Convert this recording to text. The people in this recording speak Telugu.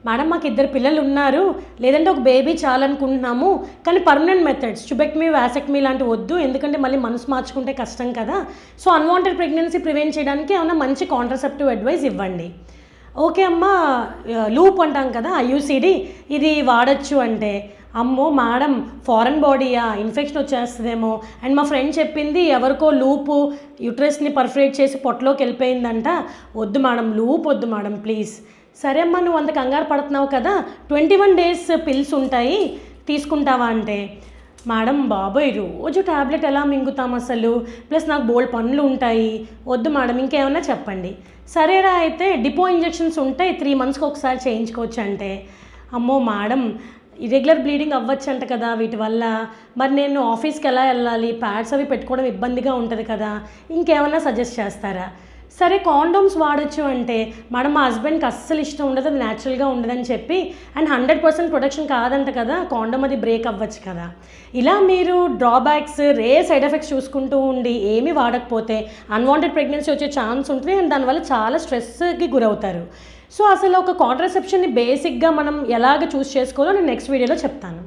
మేడం మాకు 2 పిల్లలు ఉన్నారు, లేదంటే ఒక బేబీ చాలనుకుంటున్నాము, కానీ పర్మనెంట్ మెథడ్స్ ట్యుబెక్టమీ వాసెక్టమీ లాంటివి వద్దు, ఎందుకంటే మళ్ళీ మనసు మార్చుకుంటే కష్టం కదా. సో అన్వాంటెడ్ ప్రెగ్నెన్సీ ప్రివెంట్ చేయడానికి ఏమైనా మంచి కాంట్రసెప్టివ్ అడ్వైస్ ఇవ్వండి. ఓకే అమ్మ, లూప్ అంటాం కదా ఐయుసిడి, ఇది వాడచ్చు అంటే, అమ్మో మేడం ఫారెన్ బాడీయా, ఇన్ఫెక్షన్ వచ్చేస్తుందేమో, అండ్ మా ఫ్రెండ్ చెప్పింది ఎవరికో లూపు యూట్రస్ని పర్ఫరేట్ చేసి పొట్టలోకి వెళ్ళిపోయిందంట, వద్దు మేడం లూప్ వద్దు మేడం ప్లీజ్. సరే అమ్మా, నువ్వు అంత కంగారు పడుతున్నావు కదా, 21 days పిల్స్ ఉంటాయి తీసుకుంటావా అంటే, మేడం బాబోయ్ రోజు ట్యాబ్లెట్ ఎలా మింగుతాం అసలు, ప్లస్ నాకు బోల్డ్ పనులు ఉంటాయి, వద్దు మేడం ఇంకేమన్నా చెప్పండి. సరేరా అయితే డిపో ఇంజెక్షన్స్ ఉంటాయి 3 monthsకి ఒకసారి చేయించుకోవచ్చు అంటే, అమ్మో మేడం ఇరెగ్యులర్ బ్లీడింగ్ అవ్వచ్చు అంట కదా వీటి వల్ల, మరి నేను ఆఫీస్కి ఎలా వెళ్ళాలి, ప్యాడ్స్ అవి పెట్టుకోవడం ఇబ్బందిగా ఉంటుంది కదా, ఇంకేమన్నా సజెస్ట్ చేస్తారా. సరే కాండోమ్స్ వాడచ్చు అంటే, మేడం మా హస్బెండ్కి అస్సలు ఇష్టం ఉండదు, అది న్యాచురల్గా ఉండదని చెప్పి, అండ్ 100% ప్రొటెక్షన్ కాదంట కదా, కాండోమ్ అది బ్రేక్ అవ్వచ్చు కదా. ఇలా మీరు డ్రాబ్యాక్స్ సైడ్ ఎఫెక్ట్స్ చూసుకుంటూ ఉండి ఏమీ వాడకపోతే అన్వాంటెడ్ ప్రెగ్నెన్సీ వచ్చే ఛాన్స్ ఉంటుంది, అండ్ దానివల్ల చాలా స్ట్రెస్కి గురవుతారు. సో అసలు ఒక కాంట్రసెప్షన్ని బేసిక్గా మనం ఎలాగ చూస్ చేసుకోవాలో నేను నెక్స్ట్ వీడియోలో చెప్తాను.